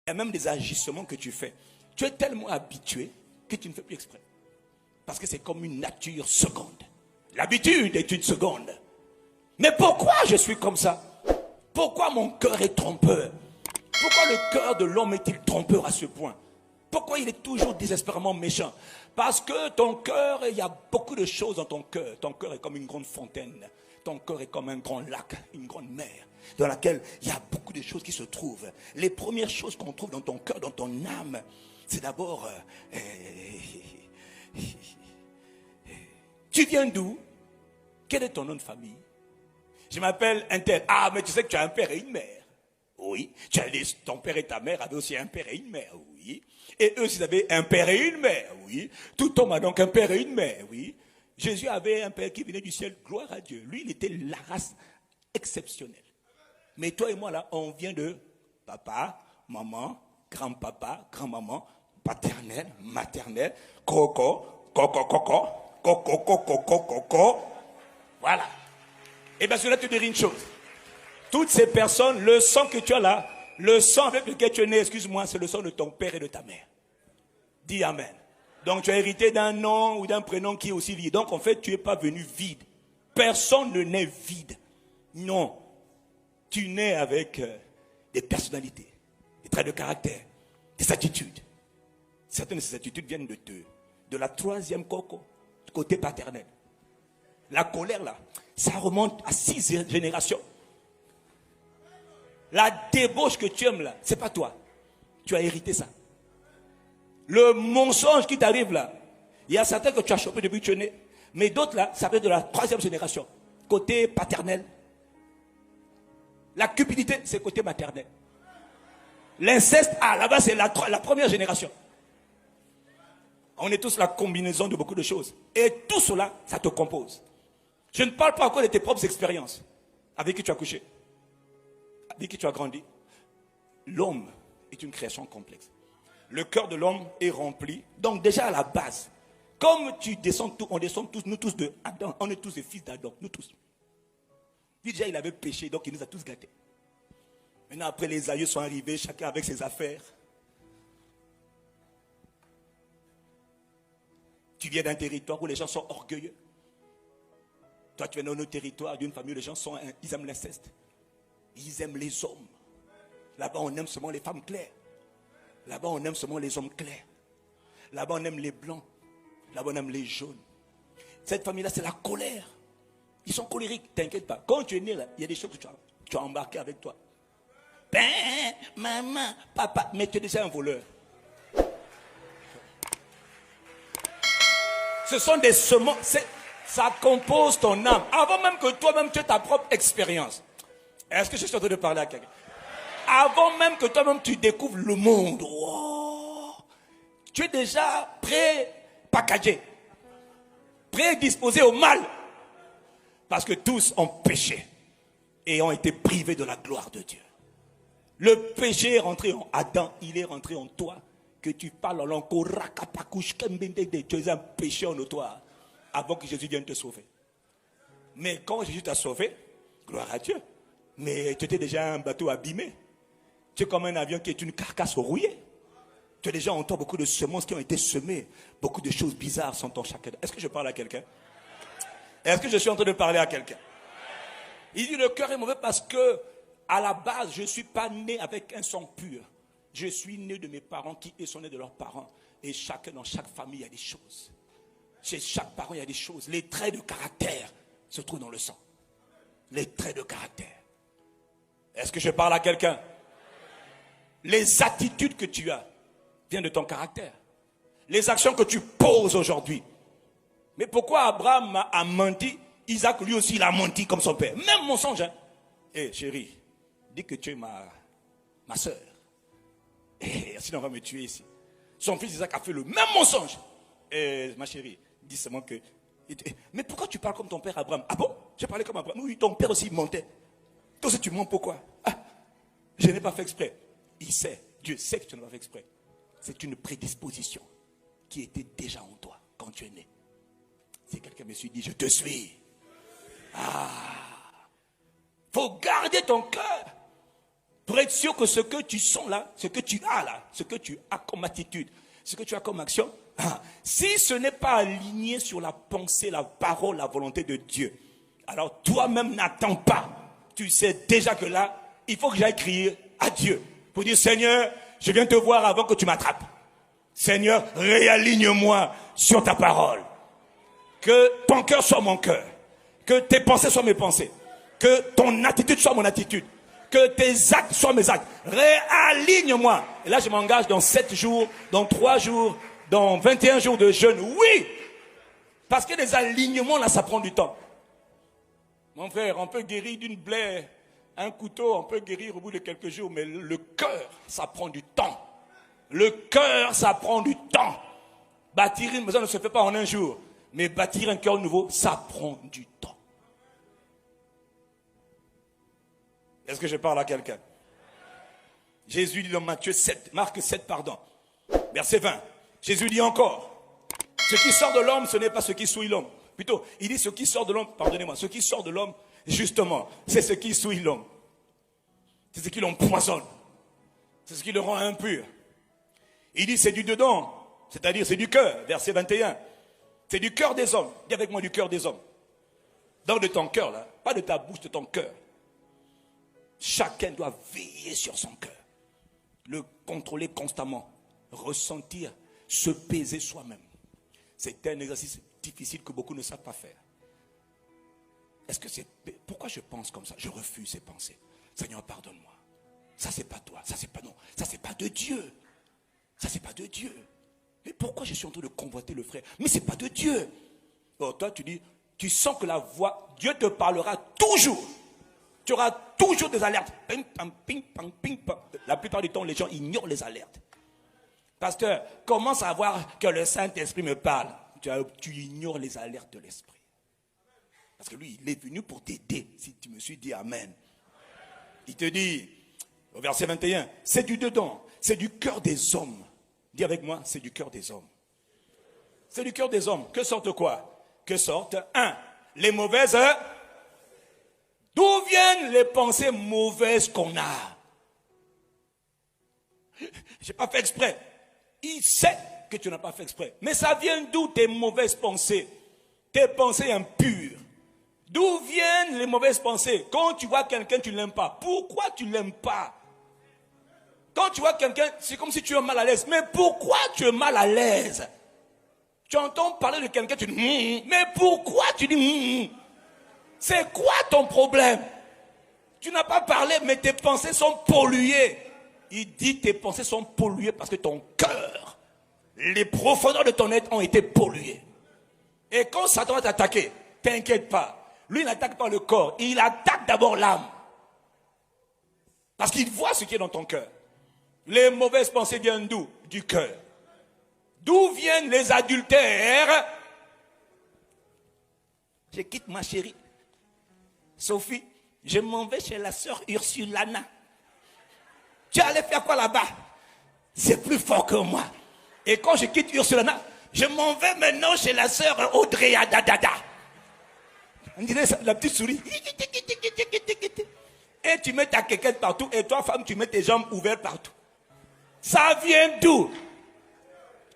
Et même des agissements que tu fais. Tu es tellement habitué que tu ne fais plus exprès. Parce que c'est comme une nature seconde. L'habitude est une seconde. Mais pourquoi je suis comme ça? Pourquoi mon cœur est trompeur? Pourquoi le cœur de l'homme est-il trompeur à ce point? Pourquoi il est toujours désespérément méchant? Parce que ton cœur, il y a beaucoup de choses dans ton cœur. Ton cœur est comme une grande fontaine. Ton cœur est comme un grand lac, une grande mer, dans laquelle il y a beaucoup de choses qui se trouvent. Les premières choses qu'on trouve dans ton cœur, dans ton âme, c'est d'abord... tu viens d'où? Quel est ton nom de famille? Je m'appelle un tel. Ah, mais tu sais que tu as un père et une mère. Oui. Ton père et ta mère avaient aussi un père et une mère. Oui. Et eux aussi avaient un père et une mère. Oui. Tout homme a donc un père et une mère. Oui. Jésus avait un père qui venait du ciel. Gloire à Dieu. Lui, il était la race exceptionnelle. Mais toi et moi, là, on vient de papa, maman, grand-papa, grand-maman, paternelle, maternelle, coco, coco, coco, coco, coco, coco, coco. Voilà. Et bien, cela te dit une chose. Toutes ces personnes, le sang que tu as là, le sang avec lequel tu es né, excuse-moi, c'est le sang de ton père et de ta mère. Dis amen. Donc, tu as hérité d'un nom ou d'un prénom qui est aussi vide. Donc, en fait, tu n'es pas venu vide. Personne ne naît vide. Non. Tu nais avec des personnalités, des traits de caractère, des attitudes. Certaines de ces attitudes viennent de la troisième côté paternel. La colère, là, ça remonte à 6 générations. La débauche que tu aimes, là, c'est pas toi. Tu as hérité ça. Le mensonge qui t'arrive, là, il y a certains que tu as chopé depuis que tu es né. Mais d'autres, là, ça vient de la 3e génération. Côté paternel. La cupidité, c'est côté maternel. L'inceste, là-bas, c'est la 1re génération. On est tous la combinaison de beaucoup de choses. Et tout cela, ça te compose. Je ne parle pas encore de tes propres expériences. Avec qui tu as couché. Avec qui tu as grandi. L'homme est une création complexe. Le cœur de l'homme est rempli. Donc déjà à la base, comme tu descends tout, on descend tous, nous tous de Adam. On est tous des fils d'Adam, nous tous. Lui déjà il avait péché, donc il nous a tous gâtés. Maintenant après les aïeux sont arrivés, chacun avec ses affaires. Tu viens d'un territoire où les gens sont orgueilleux. Toi tu viens d'un autre territoire, d'une famille où les gens ils aiment l'inceste. Ils aiment les hommes. Là-bas on aime seulement les femmes claires. Là-bas on aime seulement les hommes clairs. Là-bas on aime les blancs. Là-bas on aime les jaunes. Cette famille-là c'est la colère. Ils sont colériques, t'inquiète pas. Quand tu es né là, il y a des choses que tu as embarquées avec toi. Ben, maman, papa, mais tu es déjà un voleur. Ce sont des semences, ça compose ton âme. Avant même que toi-même tu aies ta propre expérience. Est-ce que je suis en train de parler à quelqu'un? Avant même que toi-même tu découvres le monde. Oh, tu es déjà pré-packagé. Prédisposé au mal. Parce que tous ont péché et ont été privés de la gloire de Dieu. Le péché est rentré en Adam, il est rentré en toi. Que tu parles en langue, tu es un péché en toi avant que Jésus vienne te sauver. Mais quand Jésus t'a sauvé, gloire à Dieu. Mais tu étais déjà un bateau abîmé. Tu es comme un avion qui est une carcasse rouillée. Tu as déjà en toi beaucoup de semences qui ont été semées. Beaucoup de choses bizarres sont en chacun. Est-ce que je parle à quelqu'un? Est-ce que je suis en train de parler à quelqu'un? Il dit le cœur est mauvais parce que à la base, je ne suis pas né avec un sang pur. Je suis né de mes parents qui sont nés de leurs parents. Et chacun, dans chaque famille, il y a des choses. Chez chaque parent, il y a des choses. Les traits de caractère se trouvent dans le sang. Les traits de caractère. Est-ce que je parle à quelqu'un? Les attitudes que tu as viennent de ton caractère. Les actions que tu poses aujourd'hui. Mais pourquoi Abraham a menti? Isaac, lui aussi, il a menti comme son père. Même mensonge. Hein? Hé, chérie, dis que tu es ma soeur. Sinon, on va me tuer ici. Son fils Isaac a fait le même mensonge. Ma chérie, dis seulement que... Mais pourquoi tu parles comme ton père Abraham? Ah bon? J'ai parlé comme Abraham. Oui, ton père aussi mentait. Toi aussi, tu mens pourquoi? Ah, je n'ai pas fait exprès. Il sait, Dieu sait que tu n'as pas fait exprès. C'est une prédisposition qui était déjà en toi quand tu es né. Si quelqu'un me suit, dit, je te suis. Ah, faut garder ton cœur. Pour être sûr que ce que tu sens là, ce que tu as là, ce que tu as comme attitude, ce que tu as comme action, si ce n'est pas aligné sur la pensée, la parole, la volonté de Dieu, alors toi-même n'attends pas. Tu sais déjà que là, il faut que j'aille crier à Dieu pour dire Seigneur, je viens te voir avant que tu m'attrapes. Seigneur, réaligne-moi sur ta parole. Que ton cœur soit mon cœur. Que tes pensées soient mes pensées. Que ton attitude soit mon attitude. Que tes actes soient mes actes. Réaligne-moi. Et là, je m'engage dans 7 jours, dans 3 jours, dans 21 jours de jeûne. Oui! Parce que les alignements, là, ça prend du temps. Mon frère, on peut guérir d'une plaie, un couteau, on peut guérir au bout de quelques jours, mais le cœur, ça prend du temps. Le cœur, ça prend du temps. Bâtir une maison ne se fait pas en un jour. Mais bâtir un cœur nouveau, ça prend du temps. Est-ce que je parle à quelqu'un? Jésus dit dans Marc 7, pardon, verset 20. Jésus dit encore, ce qui sort de l'homme, ce n'est pas ce qui souille l'homme. Plutôt, il dit ce qui sort de l'homme, pardonnez-moi, ce qui sort de l'homme, justement, c'est ce qui souille l'homme. C'est ce qui l'empoisonne. C'est ce qui le rend impur. Il dit c'est du dedans, c'est-à-dire c'est du cœur, verset 21. C'est du cœur des hommes. Dis avec moi du cœur des hommes. Donc de ton cœur là, pas de ta bouche, de ton cœur. Chacun doit veiller sur son cœur. Le contrôler constamment. Ressentir, se peser soi-même. C'est un exercice difficile que beaucoup ne savent pas faire. Est-ce que c'est... Pourquoi je pense comme ça? Je refuse ces pensées. Seigneur, pardonne-moi. Ça c'est pas toi, ça c'est pas non. Ça c'est pas de Dieu. Ça c'est pas de Dieu. Mais pourquoi je suis en train de convoiter le frère? Mais c'est pas de Dieu. Alors toi tu dis, tu sens que la voix, Dieu te parlera toujours. Tu auras toujours des alertes. Ping, pam, ping, pam, ping, pam. La plupart du temps, les gens ignorent les alertes. Pasteur, comment savoir que le Saint-Esprit me parle? Tu ignores les alertes de l'Esprit. Parce que lui, il est venu pour t'aider. Si tu me suis dit Amen. Il te dit, au verset 21, c'est du dedans, c'est du cœur des hommes. Dis avec moi, c'est du cœur des hommes. C'est du cœur des hommes. Que sortent quoi? Que sortent, les mauvaises. D'où viennent les pensées mauvaises qu'on a? Je n'ai pas fait exprès. Il sait que tu n'as pas fait exprès. Mais ça vient d'où tes mauvaises pensées? Tes pensées impures. D'où viennent les mauvaises pensées? Quand tu vois quelqu'un, tu ne l'aimes pas. Pourquoi tu ne l'aimes pas? Quand tu vois quelqu'un, c'est comme si tu es mal à l'aise. Mais pourquoi tu es mal à l'aise? Tu entends parler de quelqu'un, tu dis mais pourquoi tu dis C'est quoi ton problème? Tu n'as pas parlé, mais tes pensées sont polluées. Il dit tes pensées sont polluées parce que ton cœur, les profondeurs de ton être ont été polluées. Et quand Satan va t'attaquer, t'inquiète pas. Lui, il n'attaque pas le corps, il attaque d'abord l'âme. Parce qu'il voit ce qui est dans ton cœur. Les mauvaises pensées viennent d'où? Du cœur. D'où viennent les adultères? Je quitte ma chérie Sophie, je m'en vais chez la sœur Ursulana. Tu allais faire quoi là-bas? C'est plus fort que moi. Et quand je quitte Ursulana, je m'en vais maintenant chez la sœur Audrey Adadada. On dirait ça, la petite souris. Et tu mets ta quéquette partout, et toi, femme, tu mets tes jambes ouvertes partout. Ça vient d'où?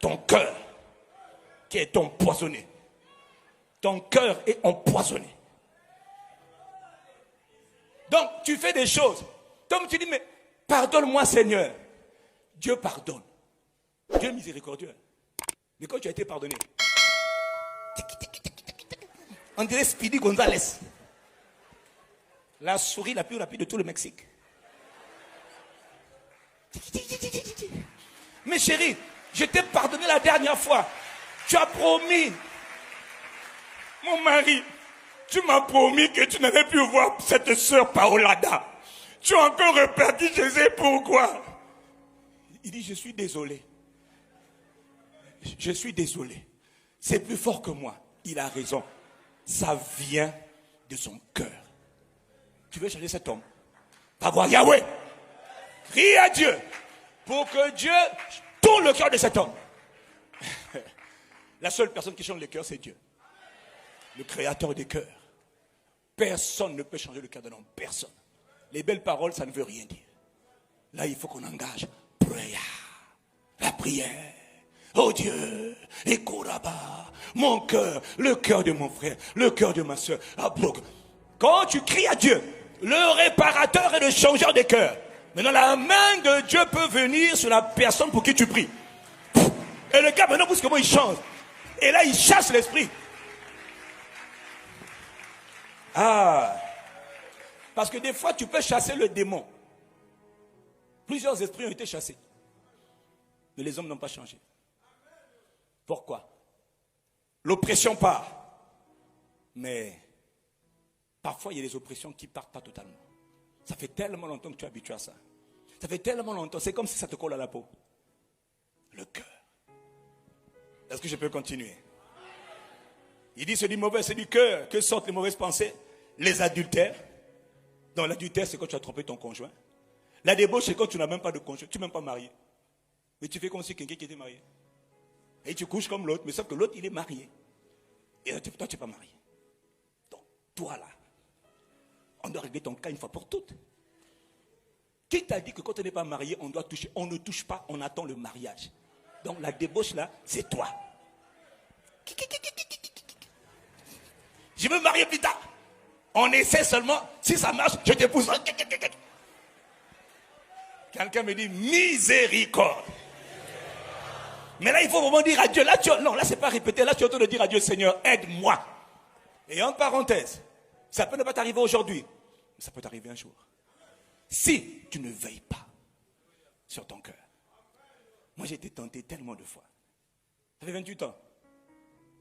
Ton cœur, qui est empoisonné. Ton cœur est empoisonné. Donc, tu fais des choses. Donc, tu dis, mais pardonne-moi, Seigneur. Dieu pardonne. Dieu est miséricordieux. Mais quand tu as été pardonné, on dirait Speedy Gonzalez. La souris la plus rapide de tout le Mexique. Mais chérie, je t'ai pardonné la dernière fois. Tu as promis. Mon mari, tu m'as promis que tu n'allais plus voir cette sœur Paolada. Tu as encore reparti, je sais pourquoi. Il dit, je suis désolé. Je suis désolé. C'est plus fort que moi. Il a raison. Ça vient de son cœur. Tu veux changer cet homme? Va voir Yahweh. Crie à Dieu pour que Dieu tourne le cœur de cet homme. La seule personne qui change le cœur, c'est Dieu. Le créateur des cœurs. Personne ne peut changer le cœur d'un homme. Personne. Les belles paroles, ça ne veut rien dire. Là, il faut qu'on engage prière. La prière. Oh Dieu, écoute-là-bas, mon cœur, le cœur de mon frère, le cœur de ma soeur. Quand tu cries à Dieu, le réparateur et le changeur des cœurs, maintenant la main de Dieu peut venir sur la personne pour qui tu pries. Et le gars, maintenant, vous savez comment il change. Et là, il chasse l'esprit. Ah. Parce que des fois, tu peux chasser le démon. Plusieurs esprits ont été chassés. Mais les hommes n'ont pas changé. Pourquoi? L'oppression part. Mais parfois, il y a des oppressions qui ne partent pas totalement. Ça fait tellement longtemps que tu es habitué à ça. Ça fait tellement longtemps. C'est comme si ça te colle à la peau. Le cœur. Est-ce que je peux continuer? Il dit, c'est du mauvais, c'est du cœur que sortent les mauvaises pensées. Les adultères. Donc l'adultère, c'est quand tu as trompé ton conjoint. La débauche, c'est quand tu n'as même pas de conjoint. Tu n'es même pas marié. Mais tu fais comme si quelqu'un qui était marié. Et tu couches comme l'autre, mais sauf que l'autre, il est marié. Et toi, tu n'es pas marié. Donc, toi là, on doit régler ton cas une fois pour toutes. Qui t'a dit que quand on n'est pas marié, on doit toucher? On ne touche pas, on attend le mariage. Donc la débauche là, c'est toi. Je veux me marier plus tard. On essaie seulement, si ça marche, je t'épouse. Quelqu'un me dit miséricorde. Mais là, il faut vraiment dire à Dieu. Non, là, c'est pas répéter. Là, tu es en train de dire à Dieu, Seigneur, aide-moi. Et en parenthèse, ça peut ne pas t'arriver aujourd'hui, mais ça peut t'arriver un jour. Si tu ne veilles pas sur ton cœur. Moi, j'ai été tenté tellement de fois. Ça fait 28 ans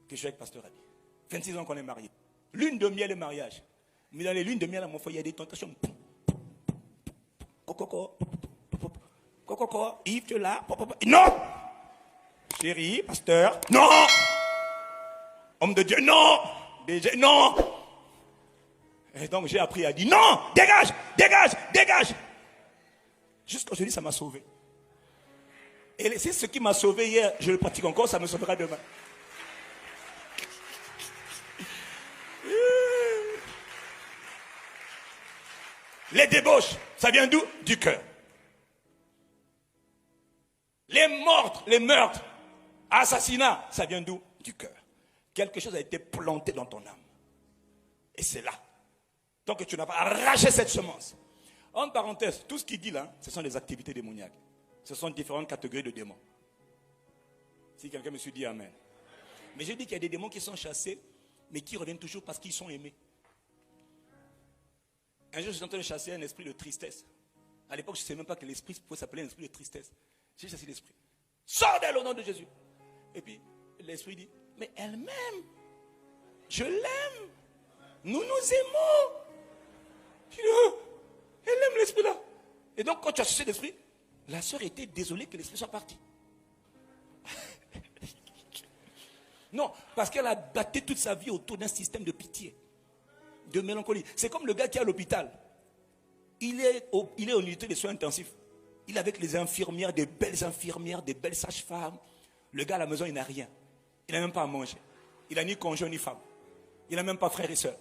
que je suis avec Pasteur Abi. 26 ans qu'on est mariés. Lune de miel et mariage. Mais dans les lunes de miel à mon foyer, il y a des tentations. Yves, tu es là? Non! Chérie, pasteur, non! Homme de Dieu, non! DG, non! Et donc j'ai appris à dire non! Dégage! Dégage! Dégage! Jusqu'aujourd'hui, ça m'a sauvé. Et c'est ce qui m'a sauvé hier, je le pratique encore, ça me sauvera demain. Les débauches, ça vient d'où? Du cœur. Les meurtres, assassinats, ça vient d'où? Du cœur. Quelque chose a été planté dans ton âme. Et c'est là. Tant que tu n'as pas arraché cette semence. En parenthèse, tout ce qu'il dit là, ce sont des activités démoniaques. Ce sont différentes catégories de démons. Si quelqu'un me suit, dit amen. Mais je dis qu'il y a des démons qui sont chassés, mais qui reviennent toujours parce qu'ils sont aimés. Un jour, je suis en train de chasser un esprit de tristesse. À l'époque, je ne savais même pas que l'esprit pouvait s'appeler un esprit de tristesse. J'ai chassé l'esprit. Sors d'elle au nom de Jésus. Et puis, l'esprit dit, mais elle m'aime. Je l'aime. Nous nous aimons. Je dis, oh, elle aime l'esprit là. Et donc, quand tu as chassé l'esprit, la sœur était désolée que l'esprit soit parti. Non, parce qu'elle a battu toute sa vie autour d'un système de pitié, de mélancolie. C'est comme le gars qui est à l'hôpital. Il est en unité de soins intensifs. Il est avec les infirmières, des belles sages-femmes. Le gars à la maison, il n'a rien. Il n'a même pas à manger. Il n'a ni conjoint ni femme. Il n'a même pas frère et soeur.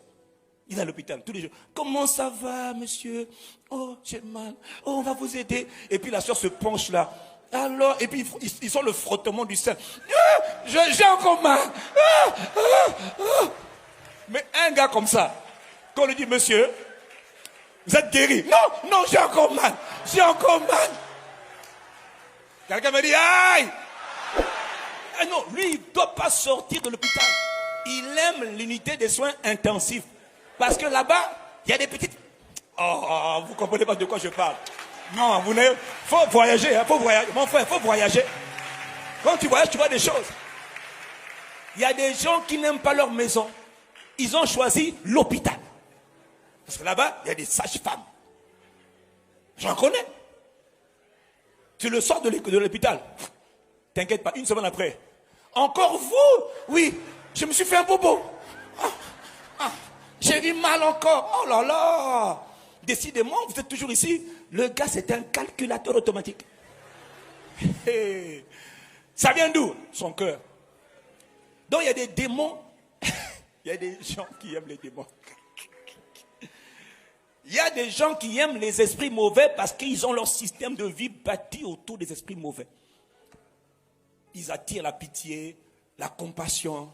Il est à l'hôpital tous les jours. Comment ça va, monsieur? Oh, j'ai mal. Oh, on va vous aider. Et puis la soeur se penche là. Alors, et puis ils sont le frottement du sein. Ah, j'ai encore mal. Ah, ah, ah. Mais un gars comme ça, quand on lui dit, monsieur, vous êtes guéri. Non, non, j'ai encore mal. J'ai encore mal. Quelqu'un me dit, aïe. Ah non, lui, il ne doit pas sortir de l'hôpital. Il aime l'unité des soins intensifs. Parce que là-bas, il y a des petites... Oh, vous ne comprenez pas de quoi je parle. Non, vous n'avez... faut voyager, hein, faut voyager. Mon frère, il faut voyager. Quand tu voyages, tu vois des choses. Il y a des gens qui n'aiment pas leur maison. Ils ont choisi l'hôpital. Parce que là-bas, il y a des sages-femmes. J'en connais. Tu le sors de l'hôpital. T'inquiète pas, une semaine après. Encore vous? Oui, je me suis fait un bobo. J'ai eu mal encore. Oh là là. Décidément, vous êtes toujours ici. Le gars, c'est un calculateur automatique. Ça vient d'où? Son cœur. Donc, il y a des démons. Il y a des gens qui aiment les démons. Il y a des gens qui aiment les esprits mauvais parce qu'ils ont leur système de vie bâti autour des esprits mauvais. Ils attirent la pitié, la compassion,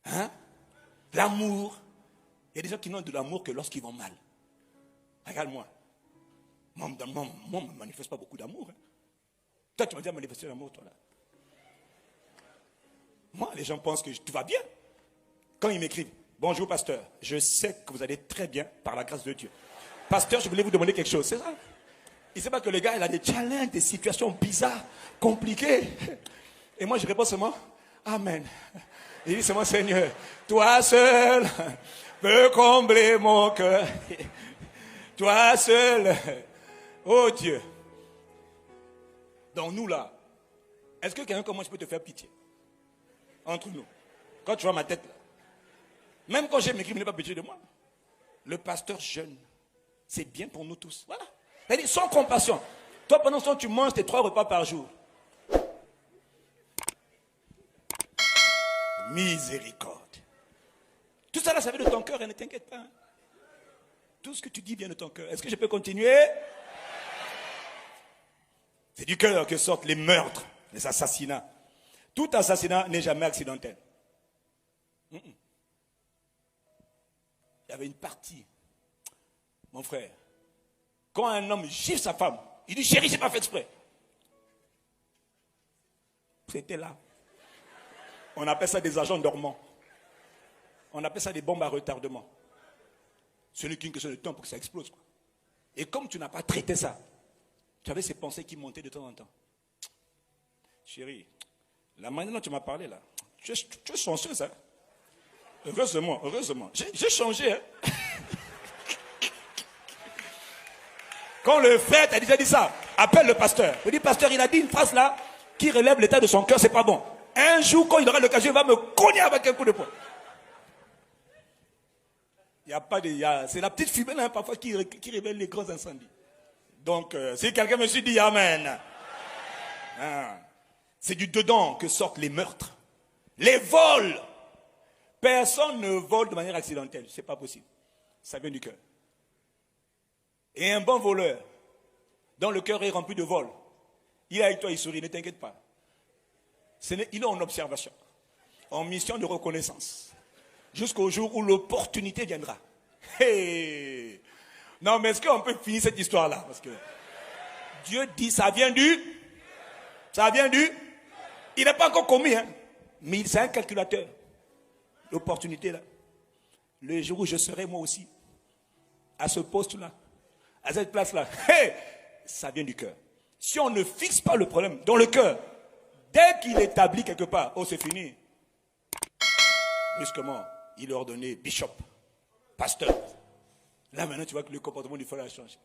hein, l'amour. Il y a des gens qui n'ont de l'amour que lorsqu'ils vont mal. Regarde-moi. Moi, je ne manifeste pas beaucoup d'amour. Hein. Toi, tu m'as dit à manifester l'amour, toi là. Moi, les gens pensent que tout va bien. Quand ils m'écrivent, bonjour pasteur, je sais que vous allez très bien par la grâce de Dieu. Pasteur, je voulais vous demander quelque chose, c'est ça? Il ne sait pas que le gars, il a des challenges, des situations bizarres, compliquées. Et moi, je réponds seulement, Amen. Il dit seulement, Seigneur, toi seul peux combler mon cœur. Toi seul, oh Dieu. Donc nous là, est-ce que quelqu'un comme moi, je peux te faire pitié? Entre nous. Quand tu vois ma tête là. Même quand j'ai m'écrit, il n'est pas pitié de moi. Le pasteur jeûne. C'est bien pour nous tous. Voilà. C'est-à-dire, sans compassion. Toi, pendant ce temps, tu manges tes 3 repas par jour. Miséricorde. Tout ça là, ça vient de ton cœur et ne t'inquiète pas. Tout ce que tu dis vient de ton cœur. Est-ce que je peux continuer? C'est du cœur que sortent les meurtres, les assassinats. Tout assassinat n'est jamais accidentel. Il y avait une partie, mon frère, quand un homme gifle sa femme, il dit chérie, c'est pas fait exprès. C'était là. On appelle ça des agents dormants. On appelle ça des bombes à retardement. Ce n'est qu'une question de temps pour que ça explose. Quoi. Et comme tu n'as pas traité ça, tu avais ces pensées qui montaient de temps en temps. Chérie, la manière dont tu m'as parlé là, tu es chanceuse, hein? Heureusement. J'ai changé, hein? Quand le frère t'a déjà dit ça, appelle le pasteur. Il dit, pasteur, il a dit une phrase là qui relève l'état de son cœur, c'est pas bon. Un jour, quand il aura l'occasion, il va me cogner avec un coup de poing. Il y a pas de, c'est la petite fumée là, parfois qui révèle les grands incendies. Donc, si quelqu'un me dit Amen. Ah, c'est du dedans que sortent les meurtres. Les vols. Personne ne vole de manière accidentelle. C'est pas possible. Ça vient du cœur. Et un bon voleur, dont le cœur est rempli de vol, il est avec toi, il sourit, ne t'inquiète pas. Il est en observation, en mission de reconnaissance, jusqu'au jour où l'opportunité viendra. Hey! Non, mais est-ce qu'on peut finir cette histoire-là? Parce que Dieu dit, ça vient du... Il n'a pas encore commis, hein? Mais c'est un calculateur. L'opportunité, là. Le jour où je serai moi aussi, à ce poste-là, à cette place-là, hey! Ça vient du cœur. Si on ne fixe pas le problème dans le cœur, dès qu'il établit quelque part, oh, c'est fini. Brusquement, il est ordonné bishop, pasteur. Là, maintenant, tu vois que le comportement du frère a changé.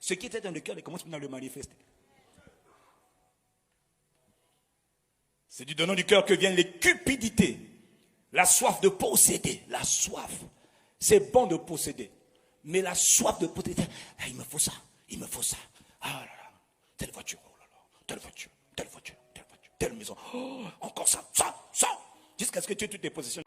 Ce qui était dans le cœur, il commence maintenant à le manifester. C'est du donnant du cœur que viennent les cupidités, la soif de posséder, la soif. C'est bon de posséder, mais la soif de posséder, ah, il me faut ça, ah là là, telle voiture, oh là là, telle voiture, telle maison, oh, encore ça, jusqu'à ce que tu aies toutes tes possessions.